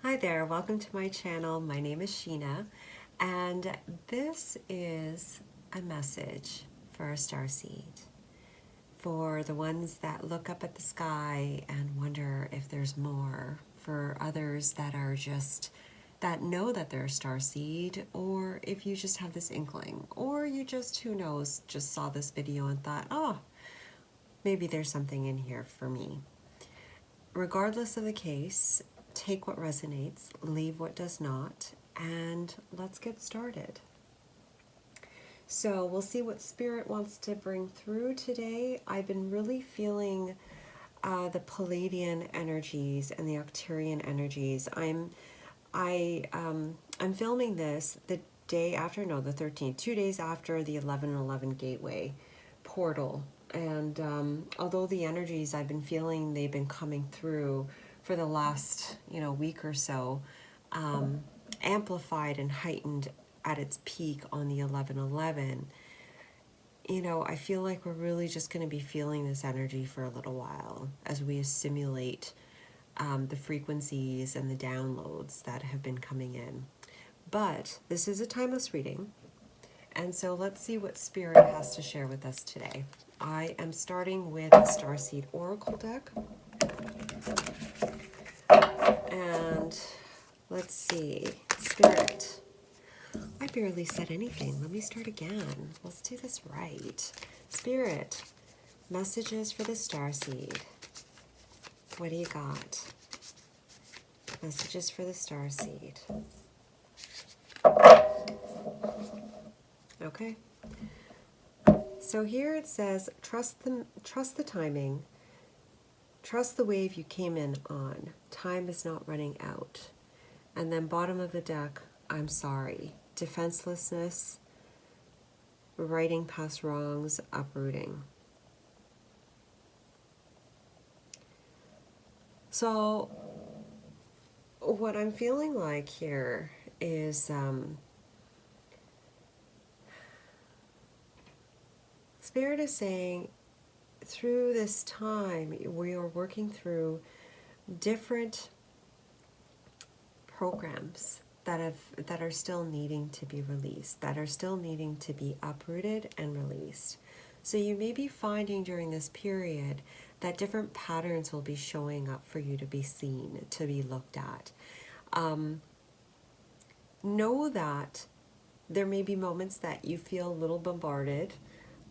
Hi there, welcome to my channel. My name is Sheena, and this is a message for a starseed. For the ones that look up at the sky and wonder if there's more. For others that are just, that know that they're a starseed, or if you just have this inkling, or you just, who knows, just saw this video and thought, oh, maybe there's something in here for me. Regardless of the case, take what resonates, leave what does not, and let's get started. So we'll see what Spirit wants to bring through today. I've been really feeling the Palladian energies and the Arcturian energies. I'm filming this the day after, no, the 13th, 2 days after the 11/11 gateway portal. And although the energies I've been feeling, they've been coming through for the last, week or so, amplified and heightened at its peak on the 11/11. I feel like we're really just going to be feeling this energy for a little while as we assimilate the frequencies and the downloads that have been coming in. But this is a timeless reading, and so let's see what Spirit has to share with us today. I am starting with the Starseed Oracle deck. And let's see, Spirit. I barely said anything. Let me start again. Let's do this right. Spirit, messages for the Starseed. What do you got? Messages for the Starseed. Okay. So here it says, trust the timing. Trust the wave you came in on. Time is not running out. And then bottom of the deck, I'm sorry. Defenselessness, righting past wrongs, uprooting. So what I'm feeling like here is Spirit is saying, through this time, we are working through different programs that are still needing to be released, that are still needing to be uprooted and released. So you may be finding during this period that different patterns will be showing up for you to be seen, to be looked at. Know that there may be moments that you feel a little bombarded,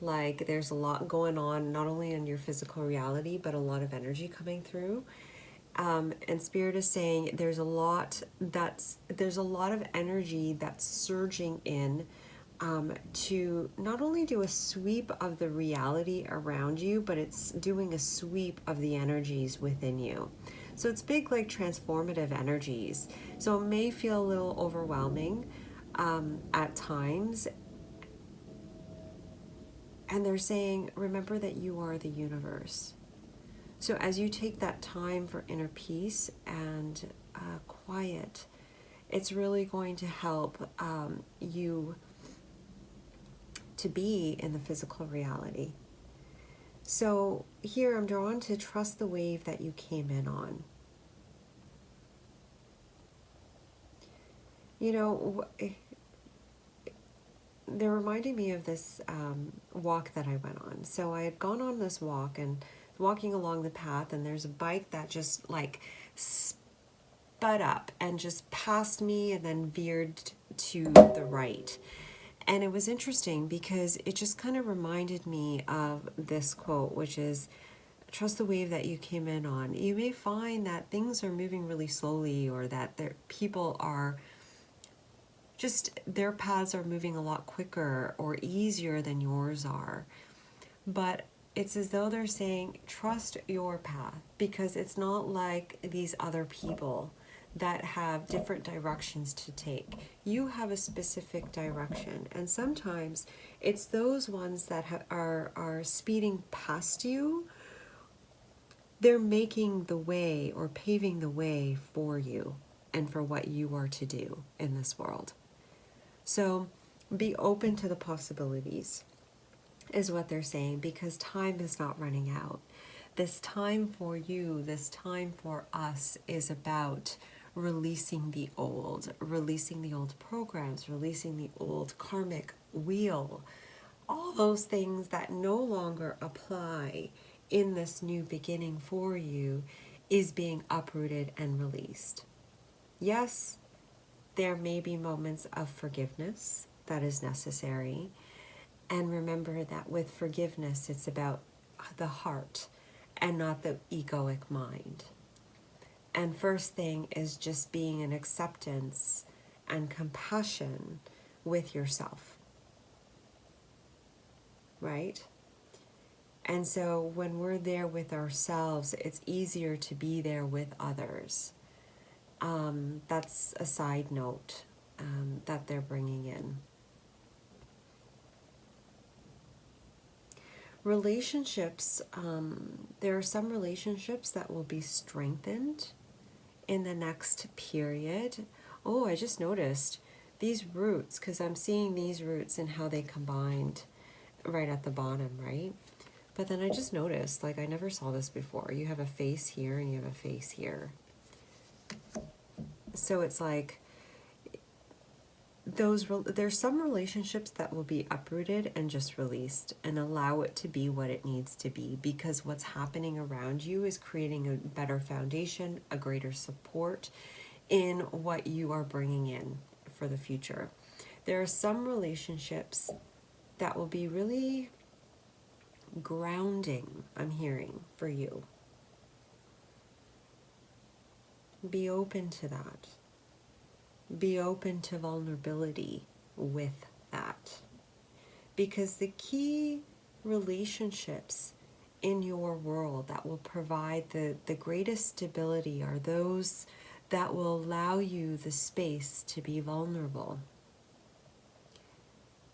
like there's a lot going on, not only in your physical reality, but a lot of energy coming through. And Spirit is saying there's a lot of energy that's surging in to not only do a sweep of the reality around you, but it's doing a sweep of the energies within you. So it's big, like transformative energies. So it may feel a little overwhelming at times. And they're saying, remember that you are the universe. So as you take that time for inner peace and quiet, it's really going to help you to be in the physical reality. So here I'm drawn to trust the wave that you came in on. They're reminding me of this walk that I went on. So I had gone on this walk and walking along the path, and there's a bike that just like sped up and just passed me and then veered to the right. And it was interesting because it just kind of reminded me of this quote, which is, trust the wave that you came in on. You may find that things are moving really slowly, or that people are just, their paths are moving a lot quicker or easier than yours are. But it's as though they're saying, trust your path, because it's not like these other people that have different directions to take. You have a specific direction, and sometimes it's those ones that are speeding past you. They're making the way or paving the way for you and for what you are to do in this world. So be open to the possibilities, is what they're saying, because time is not running out. This time for you, this time for us, is about releasing the old programs, releasing the old karmic wheel, all those things that no longer apply in this new beginning for you is being uprooted and released. Yes, there may be moments of forgiveness that is necessary. And remember that with forgiveness, it's about the heart and not the egoic mind. And first thing is just being an acceptance and compassion with yourself. Right? And so when we're there with ourselves, it's easier to be there with others. That's a side note that they're bringing in. Relationships, there are some relationships that will be strengthened in the next period. Oh, I just noticed these roots, because I'm seeing these roots and how they combined right at the bottom, right? But then I just noticed, like, I never saw this before. You have a face here and you have a face here. So it's like there's some relationships that will be uprooted and just released and allow it to be what it needs to be, because what's happening around you is creating a better foundation, a greater support in what you are bringing in for the future. There are some relationships that will be really grounding, I'm hearing, for you. Be open to that. Be open to vulnerability with that. Because the key relationships in your world that will provide the greatest stability are those that will allow you the space to be vulnerable.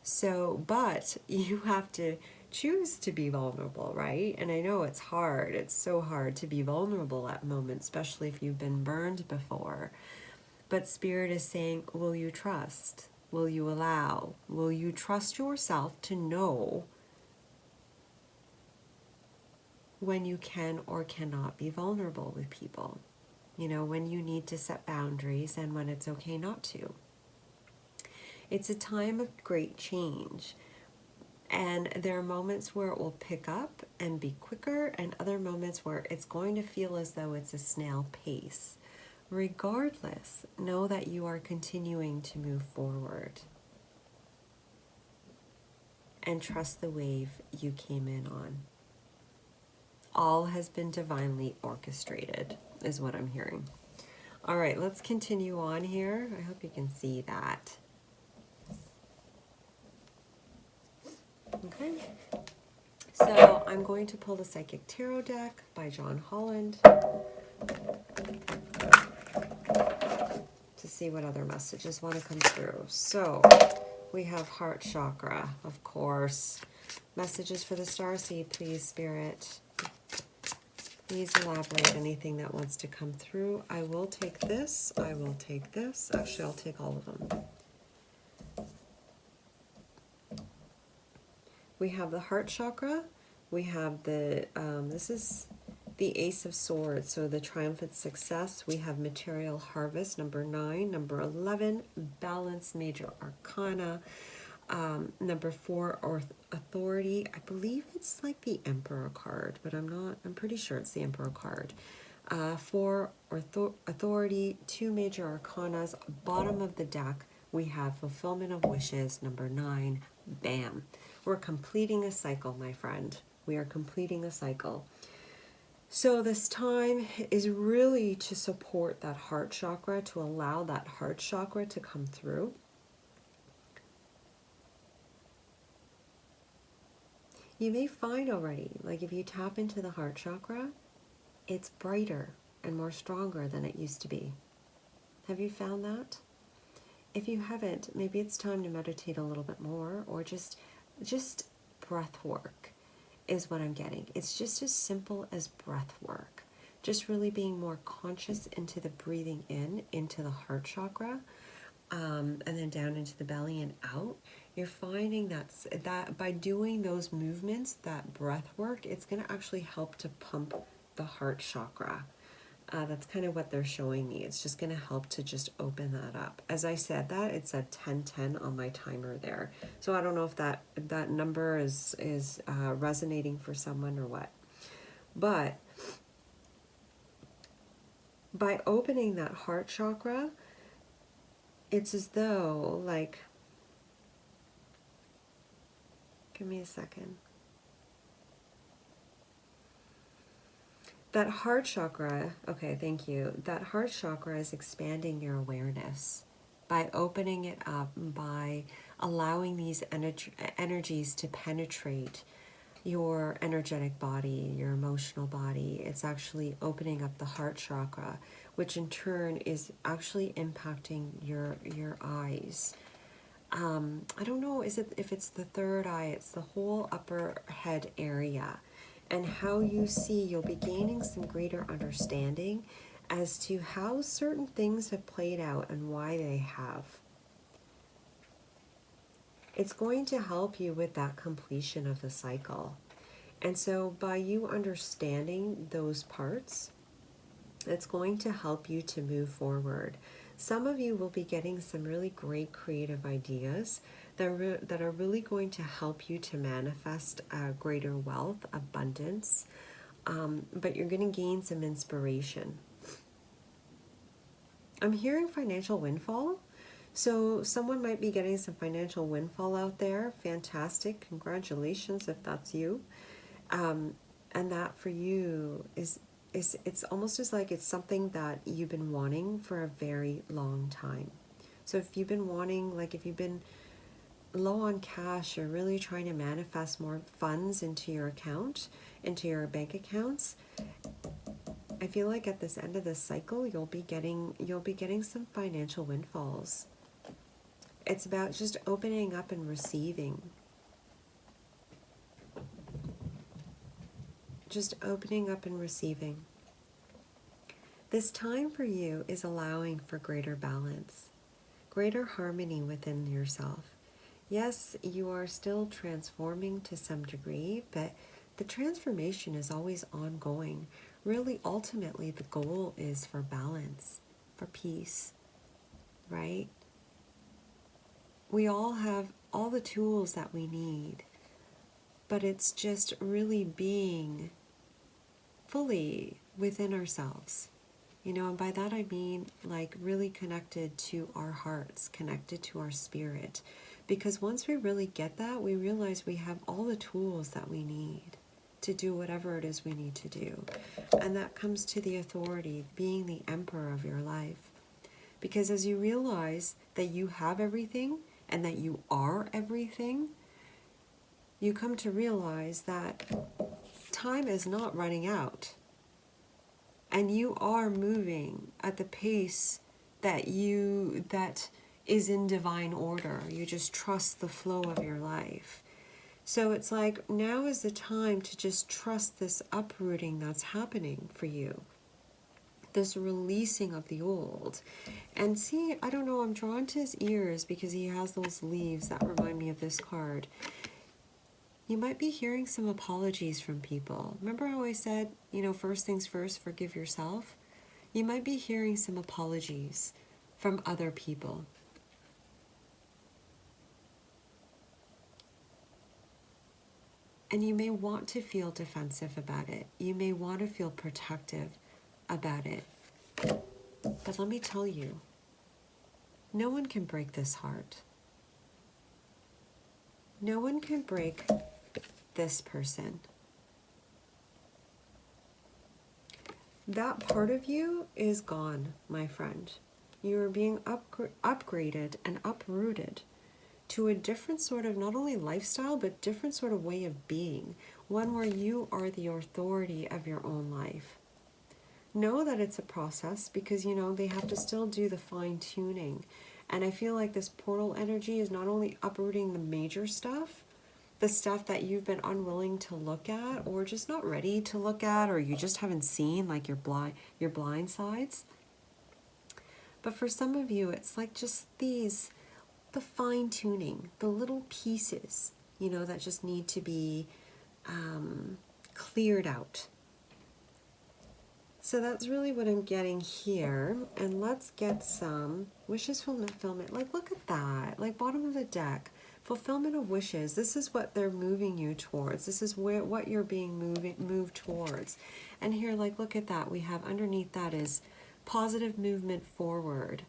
So, but you have to choose to be vulnerable, right? And I know it's hard. It's so hard to be vulnerable at moments, especially if you've been burned before. But Spirit is saying, will you trust? Will you allow? Will you trust yourself to know when you can or cannot be vulnerable with people? You know, when you need to set boundaries and when it's okay not to. It's a time of great change. And there are moments where it will pick up and be quicker, and other moments where it's going to feel as though it's a snail pace. Regardless, know that you are continuing to move forward. And trust the wave you came in on. All has been divinely orchestrated, is what I'm hearing. All right, let's continue on here. I hope you can see that. Okay. So I'm going to pull the Psychic Tarot deck by John Holland to see what other messages want to come through. So we have heart chakra, of course. Messages for the Starseed, please, Spirit. Please elaborate anything that wants to come through. I will take this. I will take this. Actually, I'll take all of them. We have the heart chakra. We have the, this is the Ace of Swords, so the triumphant success. We have material harvest, number 9. Number 11, balance, major arcana. Number 4, or authority. I believe it's like the Emperor card, but I'm pretty sure it's the Emperor card. 4, authority, 2 major arcanas. Bottom of the deck, we have fulfillment of wishes, number 9. Bam. We're completing a cycle, my friend. We are completing a cycle. So this time is really to support that heart chakra, to allow that heart chakra to come through. You may find already, like if you tap into the heart chakra, it's brighter and more stronger than it used to be. Have you found that? If you haven't, maybe it's time to meditate a little bit more, or just breath work is what I'm getting. It's just as simple as breath work. Just really being more conscious into the breathing in, into the heart chakra, and then down into the belly and out. You're finding that by doing those movements, that breath work, it's going to actually help to pump the heart chakra. That's kind of what they're showing me. It's just going to help to just open that up. As I said that, it said 1010 on my timer there. So I don't know if that number is resonating for someone or what. But by opening that heart chakra, it's as though, like, give me a second. That heart chakra, okay, thank you. That heart chakra is expanding your awareness by opening it up, by allowing these energies to penetrate your energetic body, your emotional body. It's actually opening up the heart chakra, which in turn is actually impacting your eyes. I don't know if it's the third eye, it's the whole upper head area. And how you see, you'll be gaining some greater understanding as to how certain things have played out and why they have. It's going to help you with that completion of the cycle. And so by you understanding those parts, it's going to help you to move forward. Some of you will be getting some really great creative ideas that are really going to help you to manifest greater wealth, abundance, but you're going to gain some inspiration. I'm hearing financial windfall. So someone might be getting some financial windfall out there. Fantastic. Congratulations if that's you. And that for you is it's almost as like it's something that you've been wanting for a very long time. So if you've been wanting, like if you've been low on cash, you're really trying to manifest more funds into your account, into your bank accounts, I feel like at this end of this cycle, you'll be getting some financial windfalls. It's about just opening up and receiving. Just opening up and receiving. This time for you is allowing for greater balance, greater harmony within yourself. Yes, you are still transforming to some degree, but the transformation is always ongoing. Really, ultimately, the goal is for balance, for peace, right? We all have all the tools that we need, but it's just really being fully within ourselves. You know, and by that I mean like really connected to our hearts, connected to our spirit. Because once we really get that, we realize we have all the tools that we need to do whatever it is we need to do. And that comes to the authority, being the emperor of your life. Because as you realize that you have everything and that you are everything, you come to realize that time is not running out. And you are moving at the pace that is in divine order. You just trust the flow of your life. So it's like now is the time to just trust this uprooting that's happening for you. This releasing of the old. And see, I don't know, I'm drawn to his ears because he has those leaves that remind me of this card. You might be hearing some apologies from people. Remember how I said, you know, first things first, forgive yourself? You might be hearing some apologies from other people. And you may want to feel defensive about it. You may want to feel protective about it. But let me tell you, no one can break this heart. No one can break this person. That part of you is gone, my friend. You are being upgraded and uprooted to a different sort of not only lifestyle, but different sort of way of being. One where you are the authority of your own life. Know that it's a process because, you know, they have to still do the fine tuning. And I feel like this portal energy is not only uprooting the major stuff, the stuff that you've been unwilling to look at or just not ready to look at, or you just haven't seen, like your blind sides. But for some of you, it's like just the fine tuning, the little pieces, you know, that just need to be cleared out. So that's really what I'm getting here. And let's get some wishes fulfillment. Like, look at that. Like, bottom of the deck. Fulfillment of wishes. This is what they're moving you towards. This is what you're being moved towards. And here, like, look at that. We have underneath that is positive movement forward.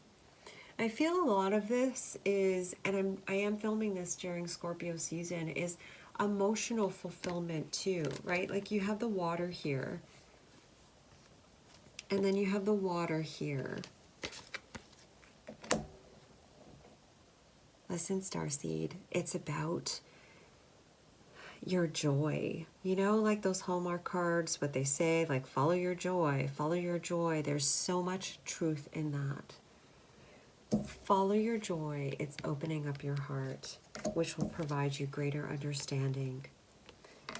I feel a lot of this is, and I am filming this during Scorpio season, is emotional fulfillment too, right? Like you have the water here. And then you have the water here. Listen, Starseed, it's about your joy. You know, like those Hallmark cards, what they say, like follow your joy, follow your joy. There's so much truth in that. Follow your joy. It's opening up your heart, which will provide you greater understanding.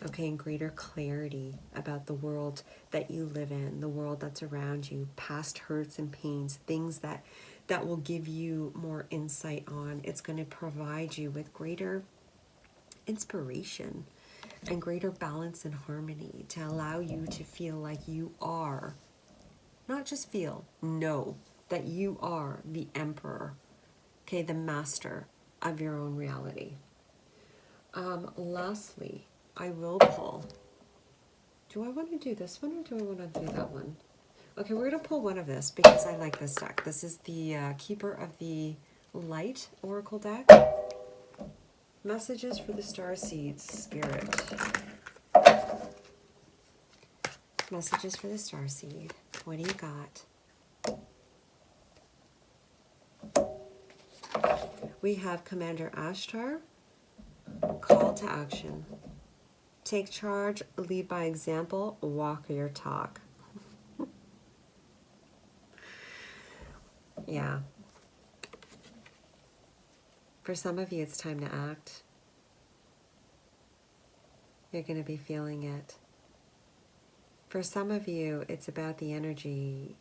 Okay, and greater clarity about the world that you live in, the world that's around you, past hurts and pains, things that will give you more insight on. It's going to provide you with greater inspiration and greater balance and harmony to allow you to feel like you are, not just feel, know that you are the emperor, okay, the master of your own reality. Lastly, I will pull. Do I want to do this one or do I want to do that one? Okay, we're going to pull one of this because I like this deck. This is the Keeper of the Light Oracle deck. Messages for the Starseed Spirit. Messages for the Starseed. What do you got? We have Commander Ashtar. Call to action. Take charge, lead by example, walk your talk. Yeah. For some of you, it's time to act. You're going to be feeling it. For some of you, it's about the energy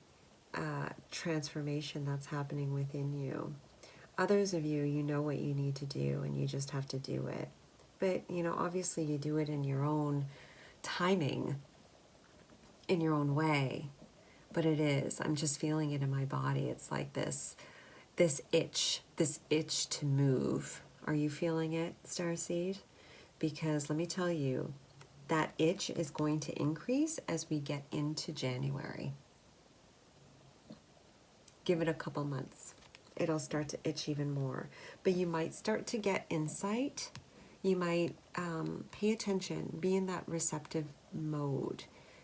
transformation that's happening within you. Others of you, you know what you need to do and you just have to do it. But, you know, obviously you do it in your own timing, in your own way. But it is. I'm just feeling it in my body. It's like this itch to move. Are you feeling it, Starseed? Because let me tell you, that itch is going to increase as we get into January. Give it a couple months. It'll start to itch even more. But you might start to get insight. You might pay attention, be in that receptive mode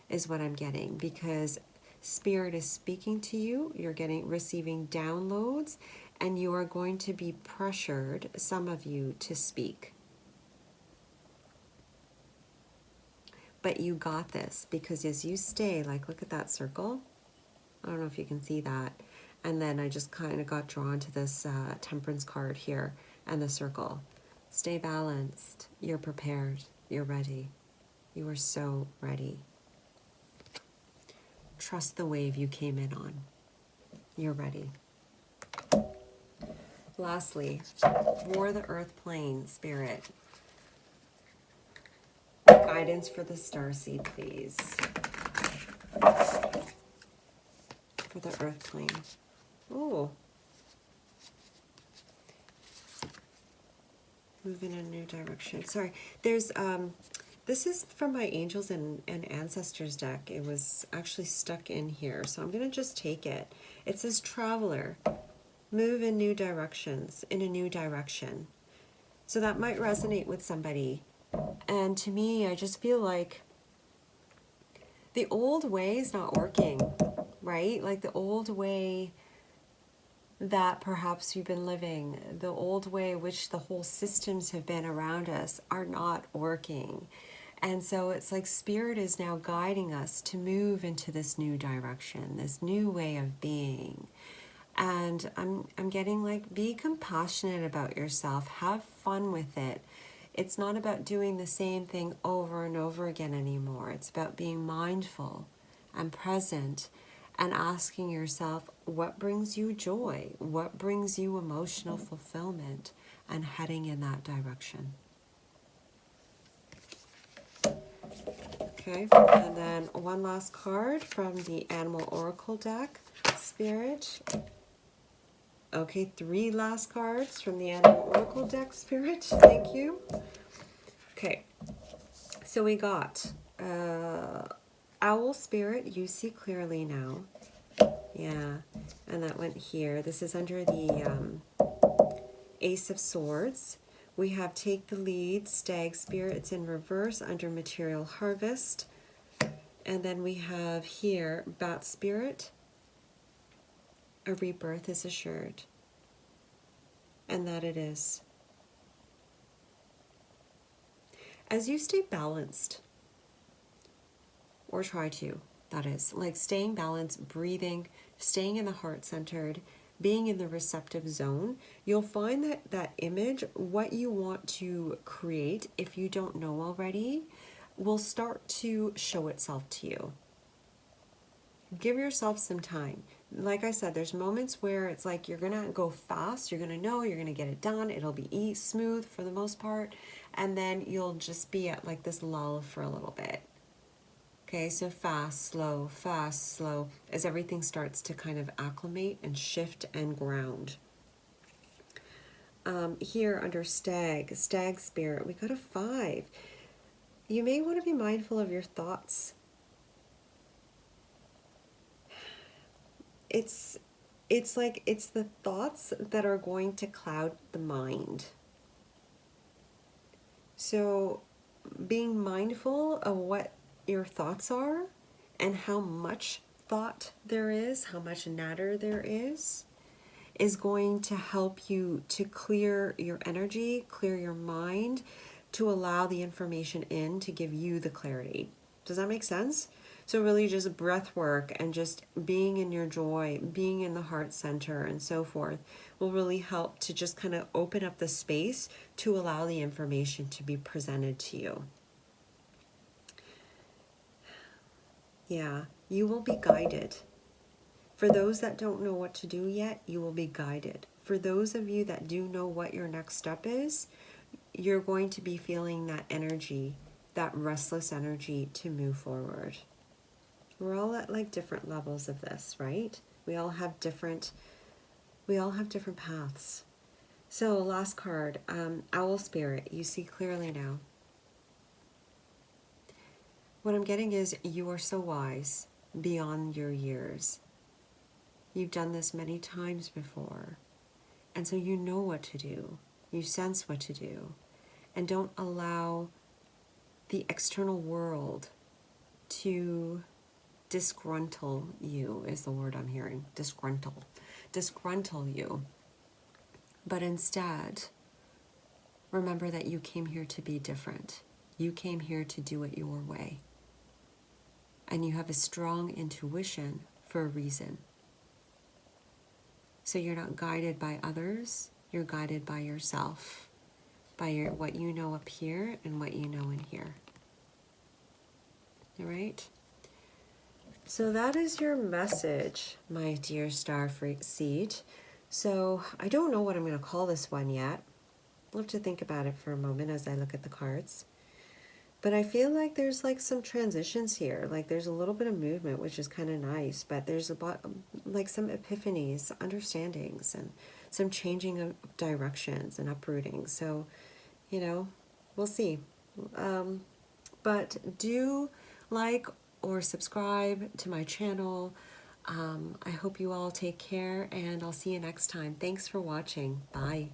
is what I'm getting, because Spirit is speaking to you. You're receiving downloads, and you are going to be pressured, some of you, to speak. But you got this, because as you stay, like, look at that circle. I don't know if you can see that. And then I just kind of got drawn to this temperance card here and the circle. Stay balanced. You're prepared. You're ready. You are so ready. Trust the wave you came in on. You're ready. Lastly, for the earth plane, Spirit. Guidance for the Starseed, please. For the earth plane. Oh. Move in a new direction. Sorry. There's this is from my Angels and Ancestors deck. It was actually stuck in here, so I'm gonna just take it. It says Traveler. Move in new directions, in a new direction. So that might resonate with somebody. And to me, I just feel like the old way is not working, right? Like the old way that perhaps you've been living, the old way which the whole systems have been around us are not working. And so it's like Spirit is now guiding us to move into this new direction, this new way of being. And I'm getting like, be compassionate about yourself, have fun with it. It's not about doing the same thing over and over again anymore. It's about being mindful and present and asking yourself, what brings you joy? What brings you emotional fulfillment? And heading in that direction. Okay, and then one last card from the Animal Oracle deck, Spirit. Okay, 3 last cards from the Animal Oracle deck, Spirit. Thank you. Okay, so we got Owl Spirit, you see clearly now. Yeah, and that went here. This is under the Ace of Swords. We have Take the Lead, Stag Spirit. It's in reverse under Material Harvest. And then we have here Bat Spirit. A rebirth is assured. And that it is. As you stay balanced, or try to, that is, like staying balanced, breathing, staying in the heart-centered, being in the receptive zone, you'll find that that image, what you want to create, if you don't know already, will start to show itself to you. Give yourself some time. Like I said, there's moments where it's like you're gonna go fast, you're gonna know, you're gonna get it done, it'll be smooth for the most part, and then you'll just be at like this lull for a little bit. Okay, so fast, slow, as everything starts to kind of acclimate and shift and ground. Here under Stag Spirit, we got a 5. You may want to be mindful of your thoughts. It's like it's the thoughts that are going to cloud the mind. So being mindful of what your thoughts are and how much thought there is, how much natter there is going to help you to clear your energy, clear your mind, to allow the information in to give you the clarity. Does that make sense? So really just breath work and just being in your joy, being in the heart center and so forth will really help to just kind of open up the space to allow the information to be presented to you. Yeah, you will be guided. For those that don't know what to do yet, you will be guided. For those of you that do know what your next step is, you're going to be feeling that energy, that restless energy to move forward. We're all at like different levels of this, right? We all have different paths. So last card, Owl Spirit, you see clearly now. What I'm getting is you are so wise beyond your years. You've done this many times before. And so you know what to do. You sense what to do. And don't allow the external world to disgruntle you, is the word I'm hearing. Disgruntle you. But instead, remember that you came here to be different. You came here to do it your way. And you have a strong intuition for a reason. So you're not guided by others, you're guided by yourself, by what you know up here and what you know in here. All right? So that is your message, my dear Starseed. So I don't know what I'm going to call this one yet. I'll have to think about it for a moment as I look at the cards. But I feel like there's like some transitions here. Like there's a little bit of movement, which is kind of nice. But there's like some epiphanies, understandings, and some changing of directions and uprooting. So, you know, we'll see. But do like or subscribe to my channel. I hope you all take care, and I'll see you next time. Thanks for watching. Bye.